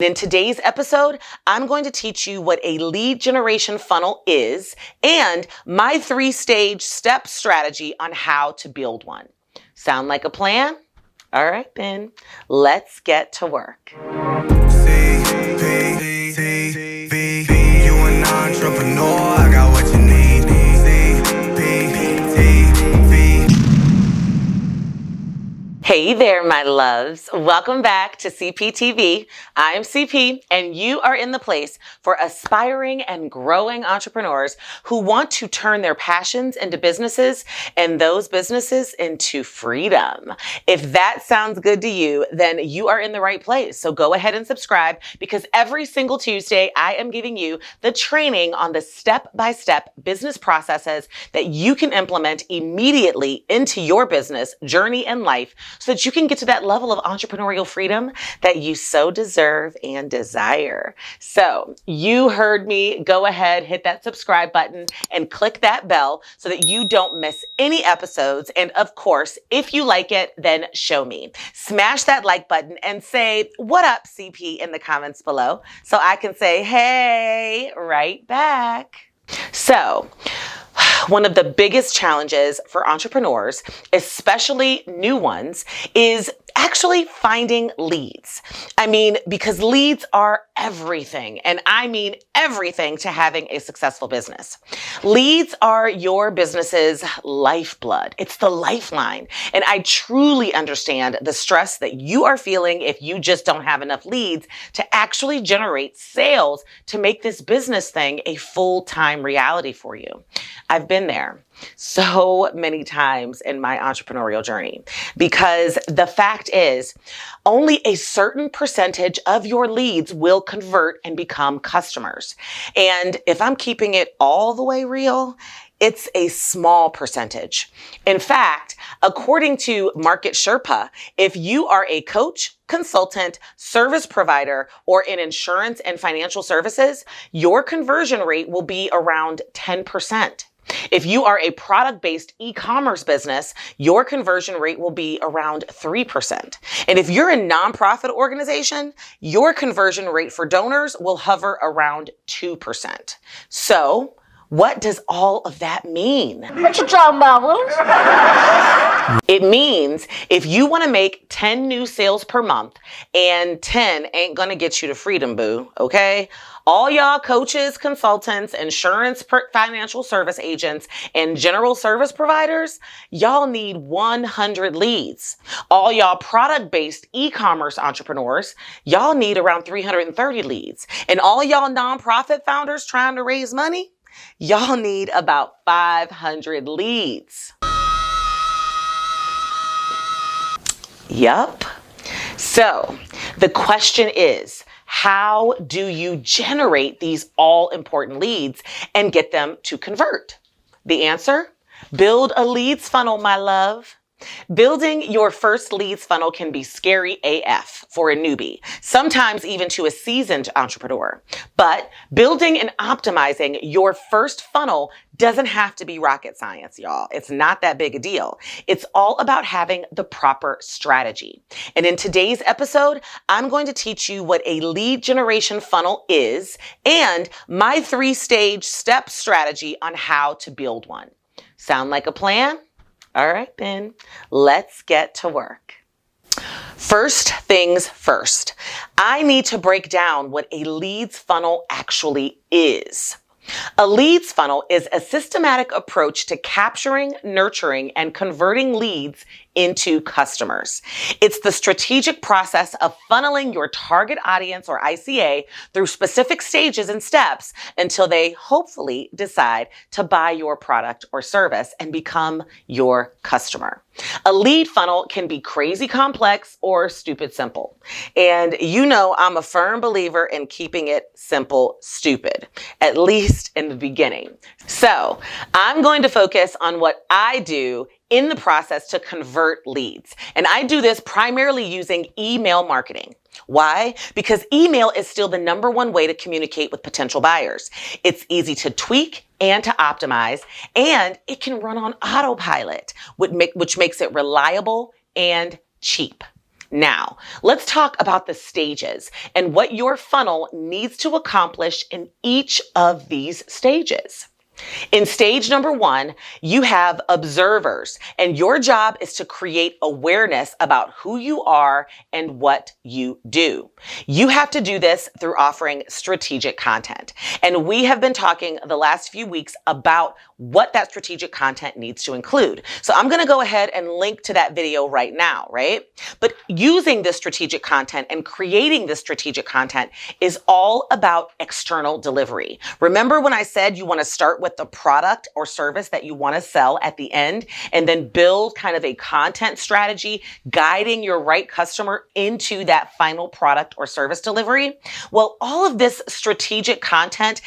In today's episode, I'm going to teach you what a lead generation funnel is and my 3-stage step strategy on how to build one. Sound like a plan? All right, then, let's get to work. You an entrepreneur, I got what you need. Hey there, my loves. Welcome back to CPTV. I'm CP, and you are in the place for aspiring and growing entrepreneurs who want to turn their passions into businesses and those businesses into freedom. If that sounds good to you, then you are in the right place. So go ahead and subscribe, because every single Tuesday, I am giving you the training on the step-by-step business processes that you can implement immediately into your business journey and life, so that you can get to that level of entrepreneurial freedom that you so deserve and desire. So you heard me. Go ahead, hit that subscribe button and click that bell so that you don't miss any episodes. And of course, if you like it, then show me. Smash that like button and say, "What up, CP?" in the comments below, so I can say, "Hey," right back. So, one of the biggest challenges for entrepreneurs, especially new ones, is actually finding leads. I mean, because leads are everything, and I mean everything to having a successful business. Leads are your business's lifeblood. It's the lifeline. And I truly understand the stress that you are feeling if you just don't have enough leads to actually generate sales to make this business thing a full-time reality for you. I've been there so many times in my entrepreneurial journey, because the fact is only a certain percentage of your leads will convert and become customers. And if I'm keeping it all the way real, it's a small percentage. In fact, according to Market Sherpa, if you are a coach, consultant, service provider, or in insurance and financial services, your conversion rate will be around 10%. If you are a product-based e-commerce business, your conversion rate will be around 3%. And if you're a nonprofit organization, your conversion rate for donors will hover around 2%. So, what does all of that mean? What you talking about, Willis? It means if you want to make 10 new sales per month, and 10 ain't going to get you to freedom, boo, okay? All y'all coaches, consultants, insurance, financial service agents, and general service providers, y'all need 100 leads. All y'all product-based e-commerce entrepreneurs, y'all need around 330 leads. And all y'all nonprofit founders trying to raise money, y'all need about 500 leads. Yup. So the question is, how do you generate these all-important leads and get them to convert? The answer? Build a leads funnel, my love. Building your first leads funnel can be scary AF for a newbie, sometimes even to a seasoned entrepreneur. But building and optimizing your first funnel doesn't have to be rocket science, y'all. It's not that big a deal. It's all about having the proper strategy. And in today's episode, I'm going to teach you what a lead generation funnel is and my 3-stage step strategy on how to build one. Sound like a plan? All right, then, let's get to work. First things first, I need to break down what a leads funnel actually is. A leads funnel is a systematic approach to capturing, nurturing, and converting leads into customers. It's the strategic process of funneling your target audience, or ICA, through specific stages and steps until they hopefully decide to buy your product or service and become your customer. A lead funnel can be crazy complex or stupid simple. And you know I'm a firm believer in keeping it simple, stupid, at least in the beginning. So I'm going to focus on what I do in the process to convert leads. And I do this primarily using email marketing. Why? Because email is still the #1 way to communicate with potential buyers. It's easy to tweak and to optimize, and it can run on autopilot, which makes it reliable and cheap. Now, let's talk about the stages and what your funnel needs to accomplish in each of these stages. In stage number 1, you have observers, and your job is to create awareness about who you are and what you do. You have to do this through offering strategic content. And we have been talking the last few weeks about what that strategic content needs to include. So I'm going to go ahead and link to that video right now, right? But using this strategic content and creating this strategic content is all about external delivery. Remember when I said you want to start with the product or service that you want to sell at the end, and then build kind of a content strategy guiding your right customer into that final product or service delivery? Well, all of this strategic content,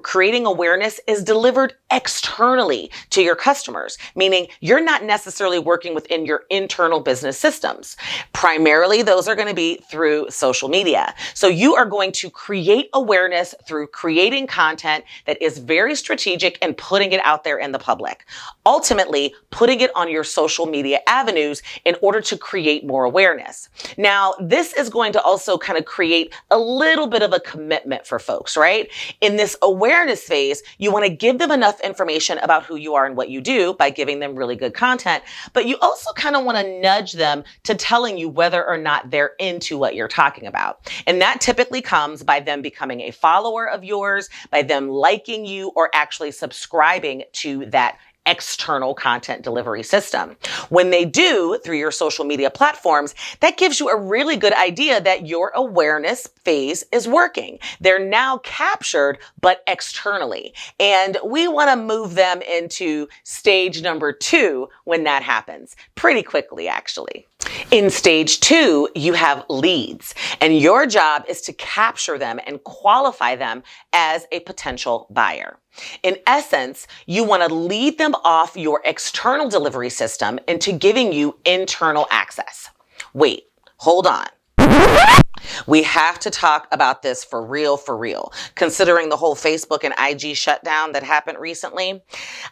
creating awareness, is delivered externally to your customers, meaning you're not necessarily working within your internal business systems. Primarily, those are going to be through social media. So you are going to create awareness through creating content that is very strategic and putting it out there in the public. Ultimately, putting it on your social media avenues in order to create more awareness. Now, this is going to also kind of create a little bit of a commitment for folks, right? In this awareness phase, you want to give them enough information about who you are and what you do by giving them really good content, but you also kind of want to nudge them to telling you whether or not they're into what you're talking about. And that typically comes by them becoming a follower of yours, by them liking you, or actually subscribing to that external content delivery system. When they do through your social media platforms, that gives you a really good idea that your awareness phase is working. They're now captured, but externally. And we want to move them into stage number 2 when that happens pretty quickly, actually. In stage 2, you have leads, and your job is to capture them and qualify them as a potential buyer. In essence, you want to lead them off your external delivery system into giving you internal access. Wait, hold on. We have to talk about this for real, considering the whole Facebook and IG shutdown that happened recently.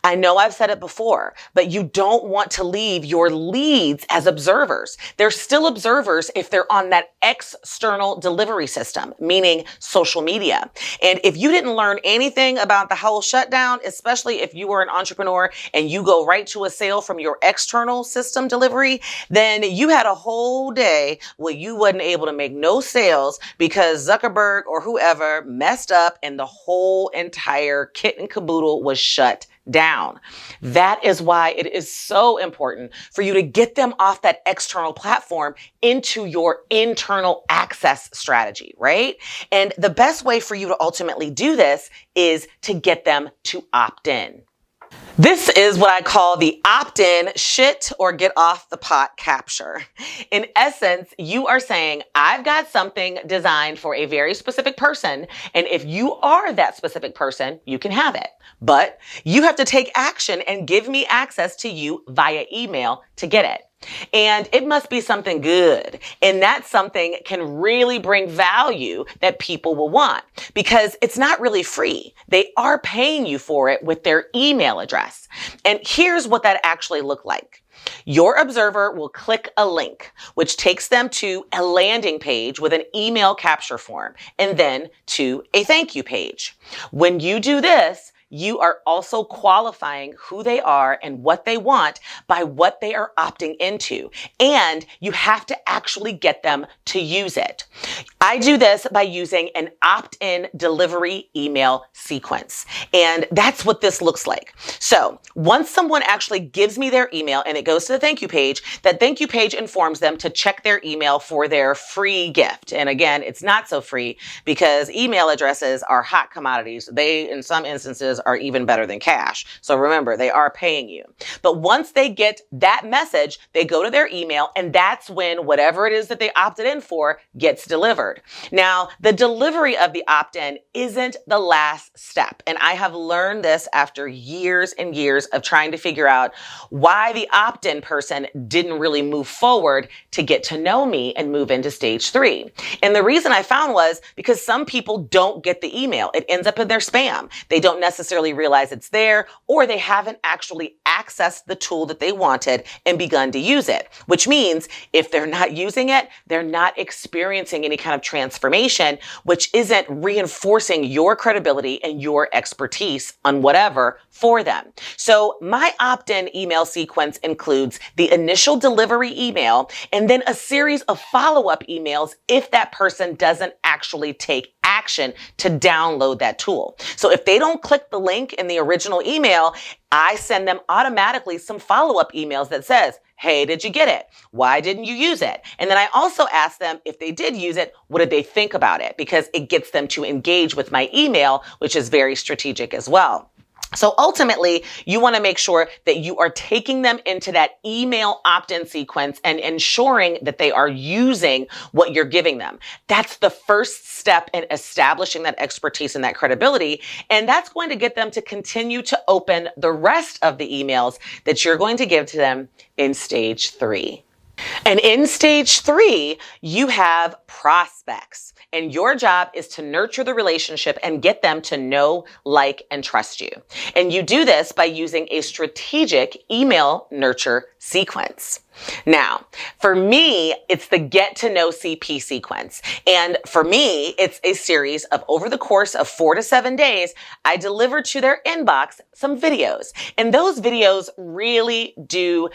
I know I've said it before, but you don't want to leave your leads as observers. They're still observers if they're on that external delivery system, meaning social media. And if you didn't learn anything about the whole shutdown, especially if you were an entrepreneur and you go right to a sale from your external system delivery, then you had a whole day where you wasn't able to make no sales because Zuckerberg or whoever messed up and the whole entire kit and caboodle was shut down. That is why it is so important for you to get them off that external platform into your internal access strategy, right? And the best way for you to ultimately do this is to get them to opt in. This is what I call the opt-in shit or get off the pot capture. In essence, you are saying, I've got something designed for a very specific person, and if you are that specific person, you can have it. But you have to take action and give me access to you via email to get it. And it must be something good. And that something can really bring value that people will want, because it's not really free. They are paying you for it with their email address. And here's what that actually looked like. Your observer will click a link, which takes them to a landing page with an email capture form, and then to a thank you page. When you do this, you are also qualifying who they are and what they want by what they are opting into. And you have to actually get them to use it. I do this by using an opt-in delivery email sequence. And that's what this looks like. So once someone actually gives me their email and it goes to the thank you page, that thank you page informs them to check their email for their free gift. And again, it's not so free because email addresses are hot commodities. They, in some instances, are even better than cash. So remember, they are paying you. But once they get that message, they go to their email, and that's when whatever it is that they opted in for gets delivered. Now, the delivery of the opt-in isn't the last step. And I have learned this after years and years of trying to figure out why the opt-in person didn't really move forward to get to know me and move into stage 3. And the reason I found was because some people don't get the email. It ends up in their spam. They don't necessarily necessarily realize it's there, or they haven't actually accessed the tool that they wanted and begun to use it, which means if they're not using it, they're not experiencing any kind of transformation, which isn't reinforcing your credibility and your expertise on whatever for them. So my opt-in email sequence includes the initial delivery email and then a series of follow-up emails if that person doesn't actually take action to download that tool. So if they don't click the link in the original email, I send them automatically some follow-up emails that says, hey, did you get it? Why didn't you use it? And then I also ask them if they did use it, what did they think about it? Because it gets them to engage with my email, which is very strategic as well. So ultimately, you want to make sure that you are taking them into that email opt-in sequence and ensuring that they are using what you're giving them. That's the first step in establishing that expertise and that credibility. And that's going to get them to continue to open the rest of the emails that you're going to give to them in stage 3. And in stage 3, you have prospects. And your job is to nurture the relationship and get them to know, like, and trust you. And you do this by using a strategic email nurture sequence. Now, for me, it's the get to know CP sequence. And for me, it's a series of over the course of 4 to 7 days, I deliver to their inbox some videos. And those videos really do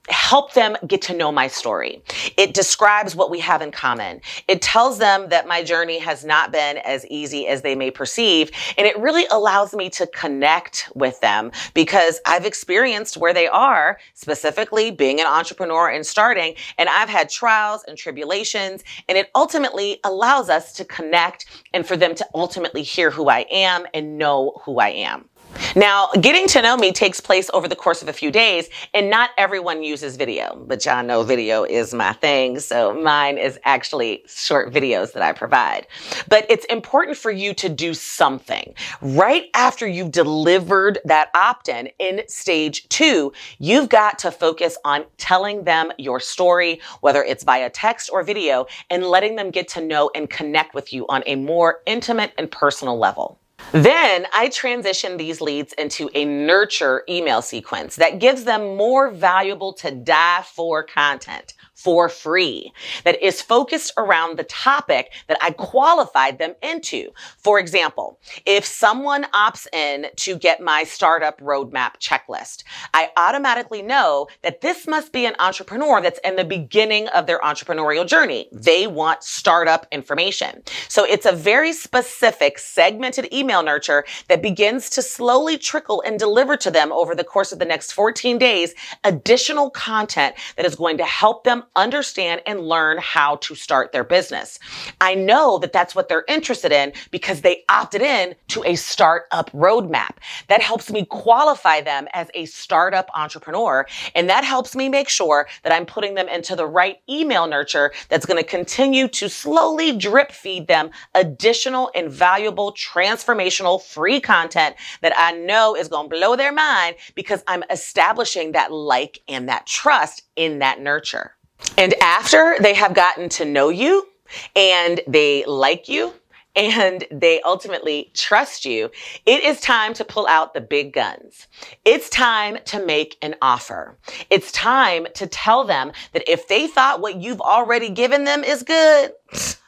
help them get to know my story. It describes what we have in common. It tells them that my journey has not been as easy as they may perceive. And it really allows me to connect with them because I've experienced where they are, specifically being an entrepreneur and starting, and I've had trials and tribulations, and it ultimately allows us to connect and for them to ultimately hear who I am and know who I am. Now, getting to know me takes place over the course of a few days, and not everyone uses video, but y'all know video is my thing, so mine is actually short videos that I provide. But it's important for you to do something. Right after you've delivered that opt-in in stage 2, you've got to focus on telling them your story, whether it's via text or video, and letting them get to know and connect with you on a more intimate and personal level. Then I transition these leads into a nurture email sequence that gives them more valuable to die for content for free that is focused around the topic that I qualified them into. For example, if someone opts in to get my startup roadmap checklist, I automatically know that this must be an entrepreneur that's in the beginning of their entrepreneurial journey. They want startup information. So it's a very specific segmented email nurture that begins to slowly trickle and deliver to them over the course of the next 14 days, additional content that is going to help them understand and learn how to start their business. I know that that's what they're interested in because they opted in to a startup roadmap. That helps me qualify them as a startup entrepreneur. And that helps me make sure that I'm putting them into the right email nurture that's going to continue to slowly drip feed them additional and valuable transformational free content that I know is going to blow their mind because I'm establishing that like and that trust in that nurture. And after they have gotten to know you and they like you and they ultimately trust you, it is time to pull out the big guns. It's time to make an offer. It's time to tell them that if they thought what you've already given them is good,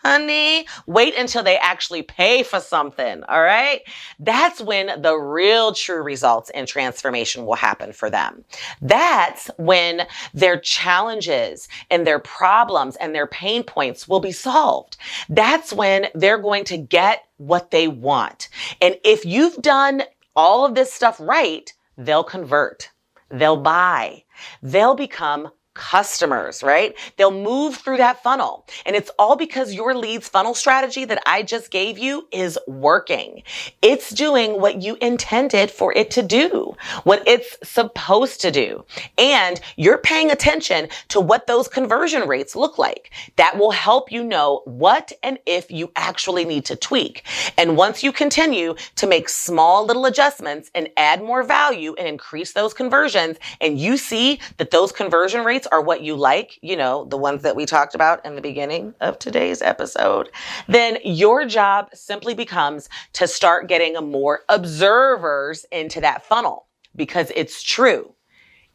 honey, wait until they actually pay for something, all right? That's when the real true results and transformation will happen for them. That's when their challenges and their problems and their pain points will be solved. That's when they're going to get what they want. And if you've done all of this stuff right, they'll convert, they'll buy, they'll become customers, right? They'll move through that funnel. And it's all because your leads funnel strategy that I just gave you is working. It's doing what you intended for it to do, what it's supposed to do. And you're paying attention to what those conversion rates look like. That will help you know what and if you actually need to tweak. And once you continue to make small little adjustments and add more value and increase those conversions, and you see that those conversion rates leads are what you like, you know, the ones that we talked about in the beginning of today's episode, then your job simply becomes to start getting more observers into that funnel, because it's true.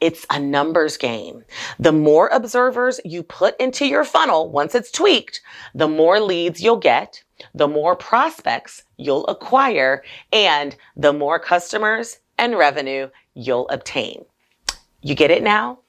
It's a numbers game. The more observers you put into your funnel, once it's tweaked, the more leads you'll get, the more prospects you'll acquire, and the more customers and revenue you'll obtain. You get it now?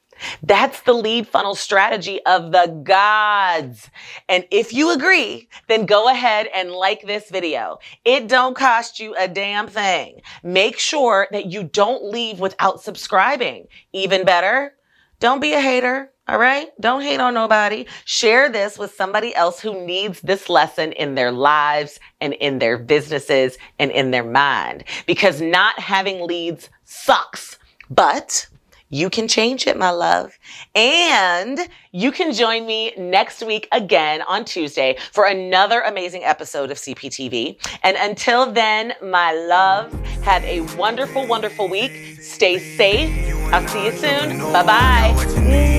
That's the lead funnel strategy of the gods. And if you agree, then go ahead and like this video. It don't cost you a damn thing. Make sure that you don't leave without subscribing. Even better, don't be a hater. All right? Don't hate on nobody. Share this with somebody else who needs this lesson in their lives and in their businesses and in their mind. Because not having leads sucks, but you can change it, my love. And you can join me next week again on Tuesday for another amazing episode of CPTV. And until then, my love, have a wonderful, wonderful week. Stay safe. I'll see you soon. Bye-bye.